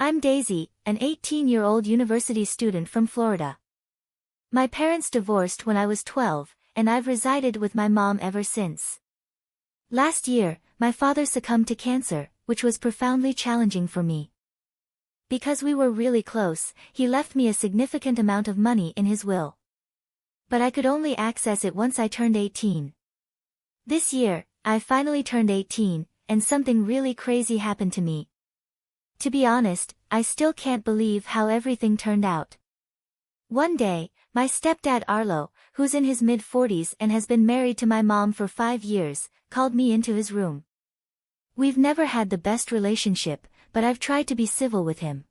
I'm Daisy, an 18-year-old university student from Florida. My parents divorced when I was 12, and I've resided with my mom ever since. Last year, my father succumbed to cancer, which was profoundly challenging for me. Because we were really close, he left me a significant amount of money in his will. But I could only access it once I turned 18. This year, I finally turned 18, and something really crazy happened to me. To be honest, I still can't believe how everything turned out. One day, my stepdad Arlo, who's in his mid-40s and has been married to my mom for 5 years, called me into his room. We've never had the best relationship, but I've tried to be civil with him.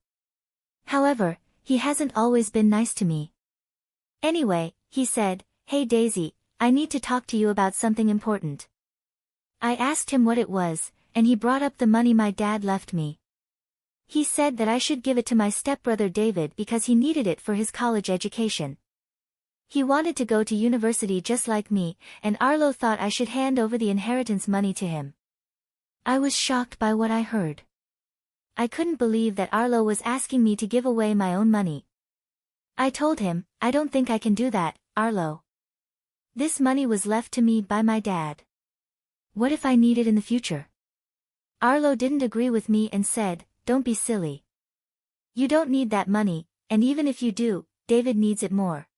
However, he hasn't always been nice to me. Anyway, he said, "Hey Daisy, I need to talk to you about something important." I asked him what it was, and he brought up the money my dad left me. He said that I should give it to my stepbrother David because he needed it for his college education. He wanted to go to university just like me, and Arlo thought I should hand over the inheritance money to him. I was shocked by what I heard. I couldn't believe that Arlo was asking me to give away my own money. I told him, "I don't think I can do that, Arlo. This money was left to me by my dad. What if I need it in the future?" Arlo didn't agree with me and said, "Don't be silly. You don't need that money, and even if you do, David needs it more."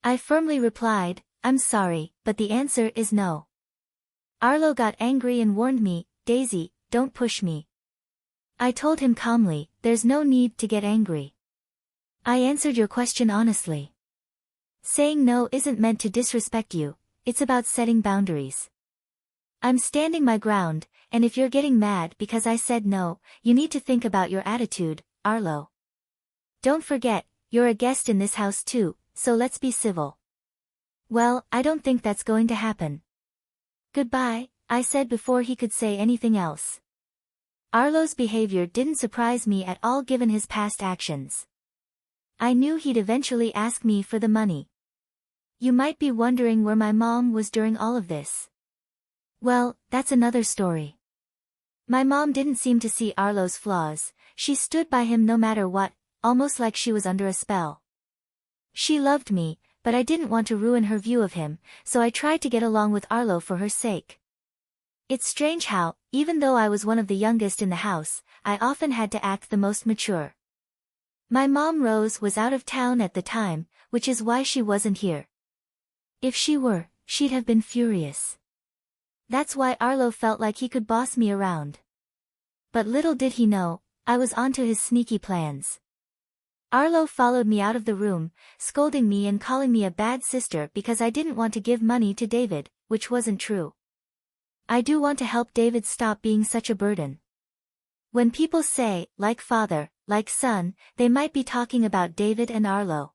I firmly replied, "I'm sorry, but the answer is no." Arlo got angry and warned me, "Daisy, don't push me." I told him calmly, "There's no need to get angry. I answered your question honestly. Saying no isn't meant to disrespect you, it's about setting boundaries. I'm standing my ground, and if you're getting mad because I said no, you need to think about your attitude, Arlo. Don't forget, you're a guest in this house too, so let's be civil." "Well, I don't think that's going to happen. Goodbye," I said before he could say anything else. Arlo's behavior didn't surprise me at all given his past actions. I knew he'd eventually ask me for the money. You might be wondering where my mom was during all of this. Well, that's another story. My mom didn't seem to see Arlo's flaws. She stood by him no matter what, almost like she was under a spell. She loved me, but I didn't want to ruin her view of him, so I tried to get along with Arlo for her sake. It's strange how, even though I was one of the youngest in the house, I often had to act the most mature. My mom Rose was out of town at the time, which is why she wasn't here. If she were, she'd have been furious. That's why Arlo felt like he could boss me around. But little did he know, I was onto his sneaky plans. Arlo followed me out of the room, scolding me and calling me a bad sister because I didn't want to give money to David, which wasn't true. I do want to help David stop being such a burden. When people say, like father, like son, they might be talking about David and Arlo.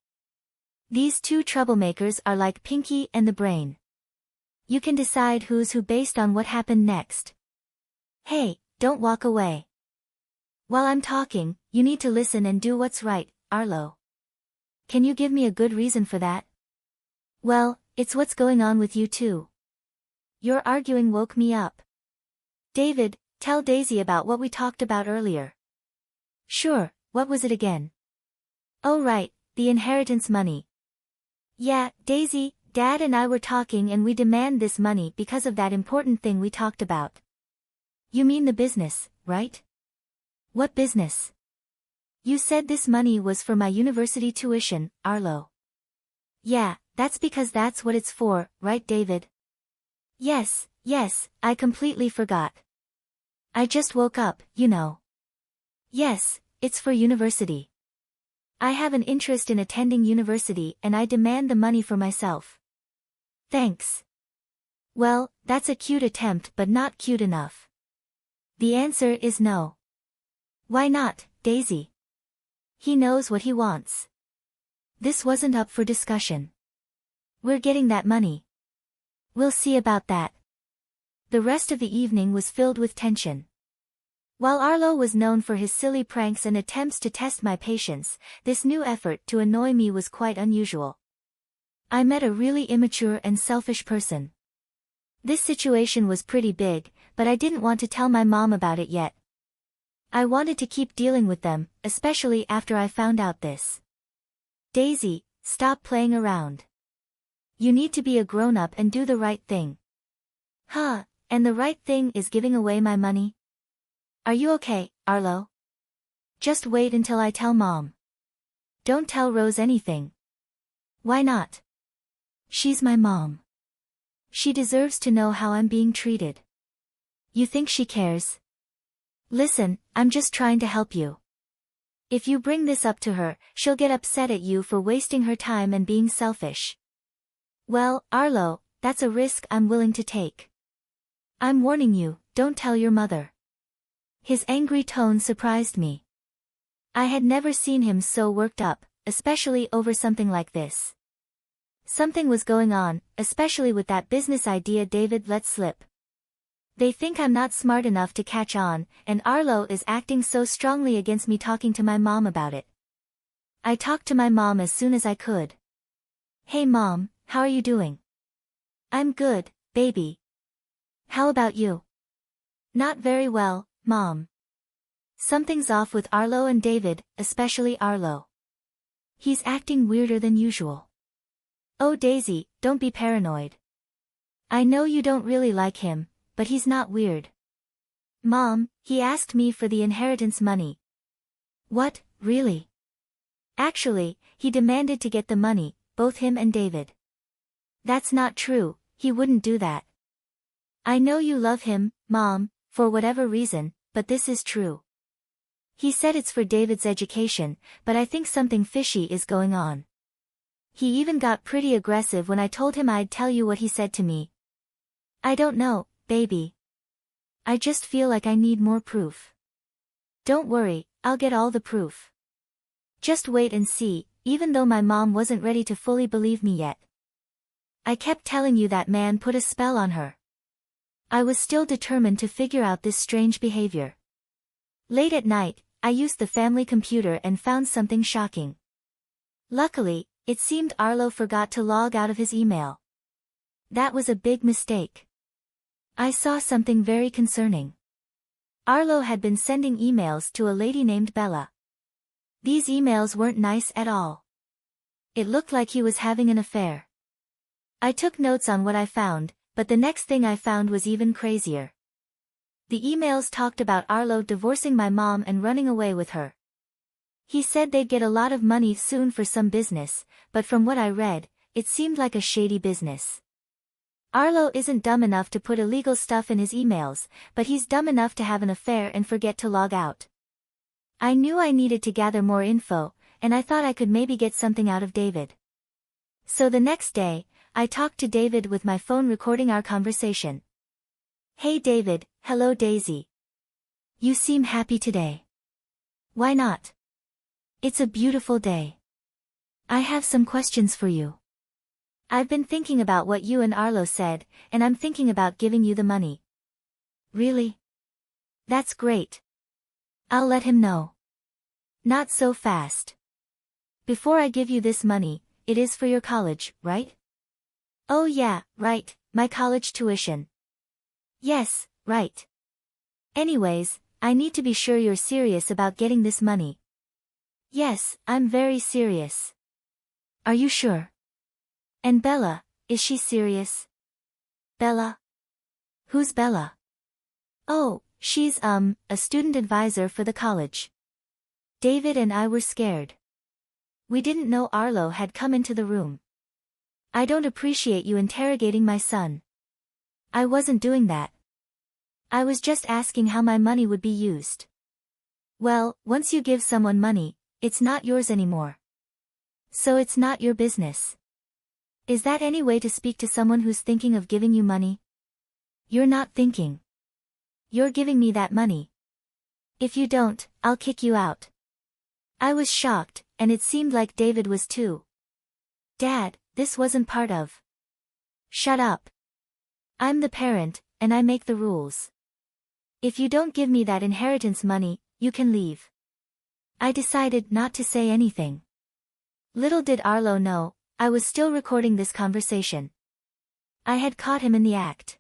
These two troublemakers are like Pinky and the Brain. You can decide who's who based on what happened next. Hey, don't walk away. While I'm talking, you need to listen and do what's right, Arlo. Can you give me a good reason for that? Well, it's what's going on with you two. Your arguing woke me up. David, tell Daisy about what we talked about earlier. Sure, what was it again? Oh right, the inheritance money. Yeah, Daisy, Dad and I were talking and we demand this money because of that important thing we talked about. You mean the business, right? What business? You said this money was for my university tuition, Arlo. Yeah, that's because that's what it's for, right David? Yes, I completely forgot. I just woke up, you know. Yes, it's for university. I have an interest in attending university and I demand the money for myself. Thanks. Well, that's a cute attempt but not cute enough. The answer is no. Why not, Daisy? He knows what he wants. This wasn't up for discussion. We're getting that money. We'll see about that. The rest of the evening was filled with tension. While Arlo was known for his silly pranks and attempts to test my patience, this new effort to annoy me was quite unusual. I met a really immature and selfish person. This situation was pretty big, but I didn't want to tell my mom about it yet. I wanted to keep dealing with them, especially after I found out this. Daisy, stop playing around. You need to be a grown-up and do the right thing. Huh, and the right thing is giving away my money? Are you okay, Arlo? Just wait until I tell Mom. Don't tell Rose anything. Why not? She's my mom. She deserves to know how I'm being treated. You think she cares? Listen, I'm just trying to help you. If you bring this up to her, she'll get upset at you for wasting her time and being selfish. Well, Arlo, that's a risk I'm willing to take. I'm warning you, don't tell your mother. His angry tone surprised me. I had never seen him so worked up, especially over something like this. Something was going on, especially with that business idea David let slip. They think I'm not smart enough to catch on, and Arlo is acting so strongly against me talking to my mom about it. I talked to my mom as soon as I could. Hey Mom, how are you doing? I'm good, baby. How about you? Not very well, Mom. Something's off with Arlo and David, especially Arlo. He's acting weirder than usual. Oh Daisy, don't be paranoid. I know you don't really like him, but he's not weird. Mom, he asked me for the inheritance money. What, really? Actually, he demanded to get the money, both him and David. That's not true, he wouldn't do that. I know you love him, Mom, for whatever reason, but this is true. He said it's for David's education, but I think something fishy is going on. He even got pretty aggressive when I told him I'd tell you what he said to me. I don't know, baby. I just feel like I need more proof. Don't worry, I'll get all the proof. Just wait and see, even though my mom wasn't ready to fully believe me yet. I kept telling you that man put a spell on her. I was still determined to figure out this strange behavior. Late at night, I used the family computer and found something shocking. Luckily, it seemed Arlo forgot to log out of his email. That was a big mistake. I saw something very concerning. Arlo had been sending emails to a lady named Bella. These emails weren't nice at all. It looked like he was having an affair. I took notes on what I found, but the next thing I found was even crazier. The emails talked about Arlo divorcing my mom and running away with her. He said they'd get a lot of money soon for some business, but from what I read, it seemed like a shady business. Arlo isn't dumb enough to put illegal stuff in his emails, but he's dumb enough to have an affair and forget to log out. I knew I needed to gather more info, and I thought I could maybe get something out of David. So the next day, I talked to David with my phone recording our conversation. Hey David, hello Daisy. You seem happy today. Why not? It's a beautiful day. I have some questions for you. I've been thinking about what you and Arlo said, and I'm thinking about giving you the money. Really? That's great. I'll let him know. Not so fast. Before I give you this money, it is for your college, right? Oh yeah, right, my college tuition. Yes, right. Anyways, I need to be sure you're serious about getting this money. Yes, I'm very serious. Are you sure? And Bella, is she serious? Bella? Who's Bella? Oh, she's, a student advisor for the college. David and I were scared. We didn't know Arlo had come into the room. I don't appreciate you interrogating my son. I wasn't doing that. I was just asking how my money would be used. Well, once you give someone money, it's not yours anymore. So it's not your business. Is that any way to speak to someone who's thinking of giving you money? You're not thinking. You're giving me that money. If you don't, I'll kick you out. I was shocked, and it seemed like David was too. Dad, this wasn't part of. Shut up. I'm the parent, and I make the rules. If you don't give me that inheritance money, you can leave. I decided not to say anything. Little did Arlo know, I was still recording this conversation. I had caught him in the act.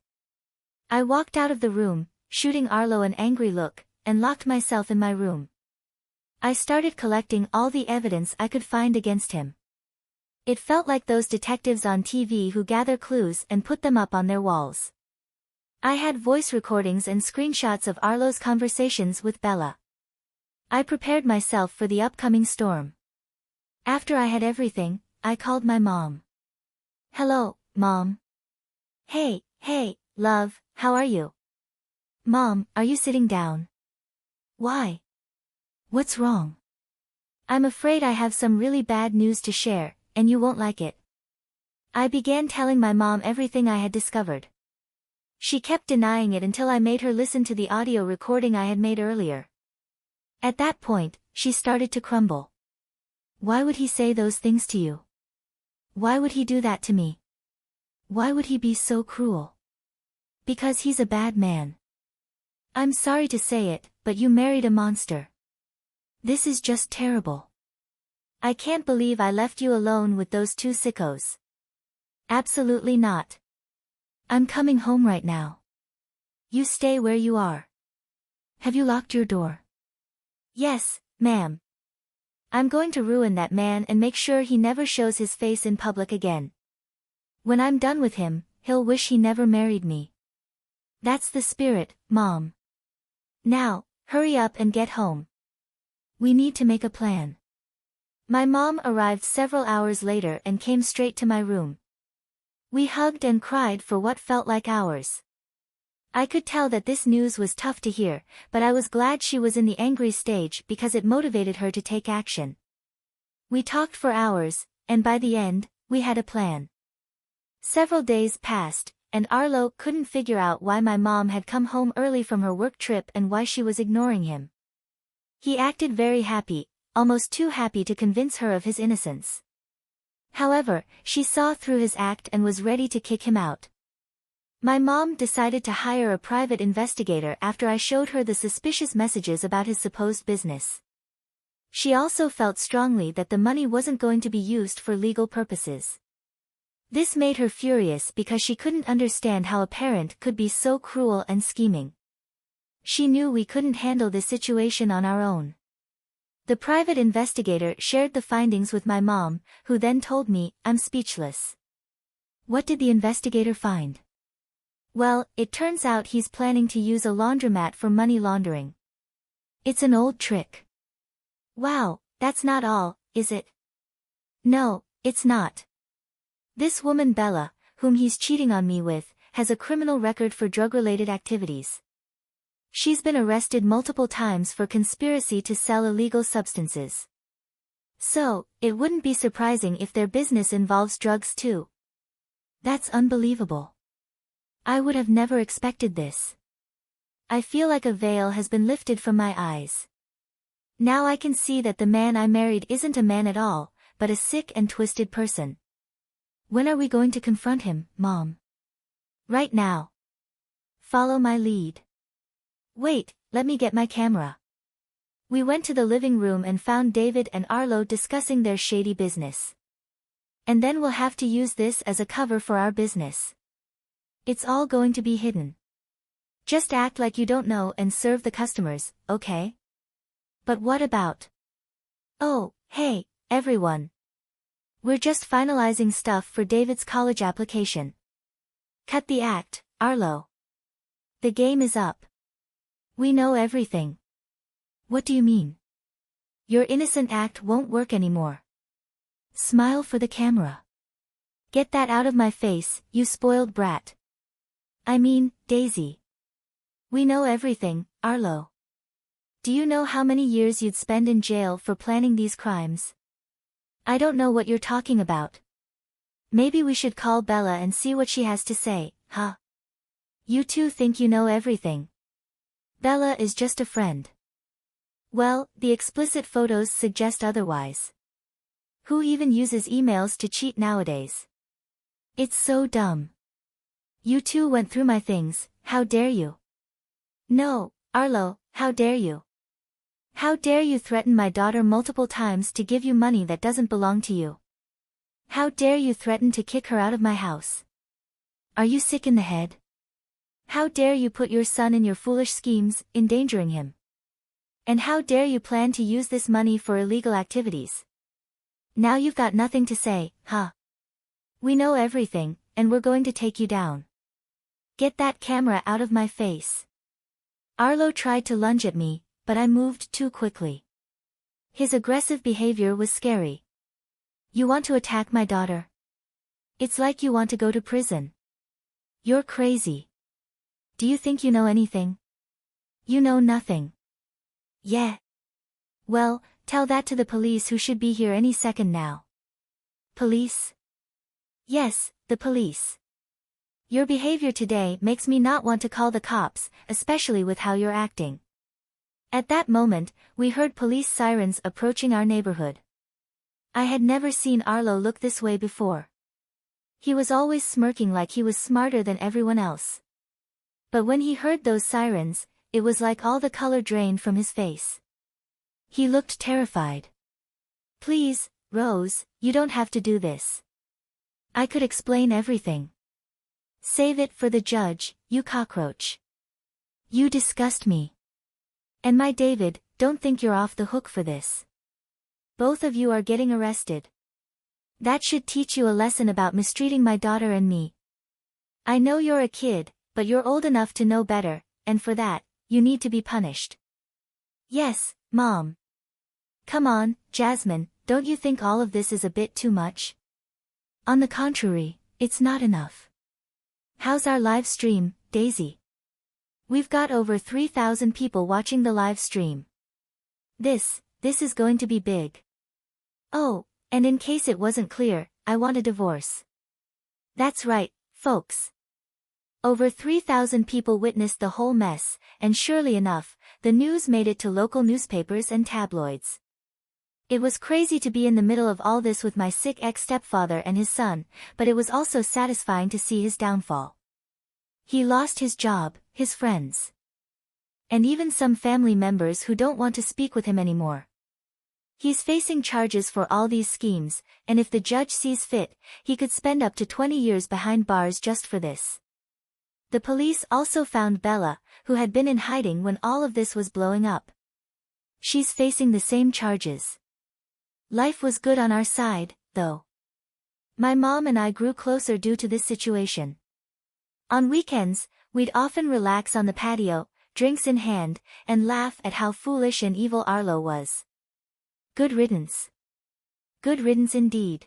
I walked out of the room, shooting Arlo an angry look, and locked myself in my room. I started collecting all the evidence I could find against him. It felt like those detectives on TV who gather clues and put them up on their walls. I had voice recordings and screenshots of Arlo's conversations with Bella. I prepared myself for the upcoming storm. After I had everything, I called my mom. "Hello, Mom." Hey, love, how are you?" "Mom, are you sitting down?" "Why? What's wrong?" "I'm afraid I have some really bad news to share, and you won't like it." I began telling my mom everything I had discovered. She kept denying it until I made her listen to the audio recording I had made earlier. At that point, she started to crumble. "Why would he say those things to you? Why would he do that to me? Why would he be so cruel?" "Because he's a bad man. I'm sorry to say it, but you married a monster. This is just terrible. I can't believe I left you alone with those two sickos." "Absolutely not. I'm coming home right now. You stay where you are." "Have you locked your door?" "Yes, ma'am. I'm going to ruin that man and make sure he never shows his face in public again. When I'm done with him, he'll wish he never married me." "That's the spirit, Mom. Now, hurry up and get home. We need to make a plan." My mom arrived several hours later and came straight to my room. We hugged and cried for what felt like hours. I could tell that this news was tough to hear, but I was glad she was in the angry stage because it motivated her to take action. We talked for hours, and by the end, we had a plan. Several days passed, and Arlo couldn't figure out why my mom had come home early from her work trip and why she was ignoring him. He acted very happy, almost too happy to convince her of his innocence. However, she saw through his act and was ready to kick him out. My mom decided to hire a private investigator after I showed her the suspicious messages about his supposed business. She also felt strongly that the money wasn't going to be used for legal purposes. This made her furious because she couldn't understand how a parent could be so cruel and scheming. She knew we couldn't handle this situation on our own. The private investigator shared the findings with my mom, who then told me, "I'm speechless." "What did the investigator find?" "Well, it turns out he's planning to use a laundromat for money laundering. It's an old trick." "Wow, that's not all, is it?" "No, it's not. This woman Bella, whom he's cheating on me with, has a criminal record for drug-related activities. She's been arrested multiple times for conspiracy to sell illegal substances. So, it wouldn't be surprising if their business involves drugs too." "That's unbelievable. I would have never expected this. I feel like a veil has been lifted from my eyes. Now I can see that the man I married isn't a man at all, but a sick and twisted person." "When are we going to confront him, Mom?" "Right now. Follow my lead." "Wait, let me get my camera." We went to the living room and found David and Arlo discussing their shady business. "And then we'll have to use this as a cover for our business. It's all going to be hidden. Just act like you don't know and serve the customers, okay?" "But what about?" "Oh, hey, everyone. We're just finalizing stuff for David's college application." "Cut the act, Arlo. The game is up. We know everything." "What do you mean?" "Your innocent act won't work anymore. Smile for the camera. Get that out of my face, you spoiled brat. I mean, Daisy. We know everything, Arlo. Do you know how many years you'd spend in jail for planning these crimes?" "I don't know what you're talking about." "Maybe we should call Bella and see what she has to say, huh? You two think you know everything. Bella is just a friend." "Well, the explicit photos suggest otherwise. Who even uses emails to cheat nowadays? It's so dumb. You two went through my things, how dare you?" "No, Arlo, how dare you? How dare you threaten my daughter multiple times to give you money that doesn't belong to you? How dare you threaten to kick her out of my house? Are you sick in the head? How dare you put your son in your foolish schemes, endangering him? And how dare you plan to use this money for illegal activities? Now you've got nothing to say, huh? We know everything, and we're going to take you down. Get that camera out of my face. Arlo tried to lunge at me, but I moved too quickly. His aggressive behavior was scary. You want to attack my daughter? It's like you want to go to prison. You're crazy. Do you think you know anything? You know nothing. Yeah. Well, tell that to the police who should be here any second now. Police? Yes, the police. Your behavior today makes me not want to call the cops, especially with how you're acting. At that moment, we heard police sirens approaching our neighborhood. I had never seen Arlo look this way before. He was always smirking like he was smarter than everyone else. But when he heard those sirens, it was like all the color drained from his face. He looked terrified. Please, Rose, you don't have to do this. I could explain everything. Save it for the judge, you cockroach. You disgust me. And my David, don't think you're off the hook for this. Both of you are getting arrested. That should teach you a lesson about mistreating my daughter and me. I know you're a kid, but you're old enough to know better, and for that, you need to be punished. Yes, Mom. Come on, Jasmine, don't you think all of this is a bit too much? On the contrary, it's not enough. How's our live stream, Daisy? We've got over 3,000 people watching the live stream. This is going to be big. Oh, and in case it wasn't clear, I want a divorce. That's right, folks. Over 3,000 people witnessed the whole mess, and surely enough, the news made it to local newspapers and tabloids. It was crazy to be in the middle of all this with my sick ex-stepfather and his son, but it was also satisfying to see his downfall. He lost his job, his friends, and even some family members who don't want to speak with him anymore. He's facing charges for all these schemes, and if the judge sees fit, he could spend up to 20 years behind bars just for this. The police also found Bella, who had been in hiding when all of this was blowing up. She's facing the same charges. Life was good on our side, though. My mom and I grew closer due to this situation. On weekends, we'd often relax on the patio, drinks in hand, and laugh at how foolish and evil Arlo was. Good riddance. Good riddance indeed.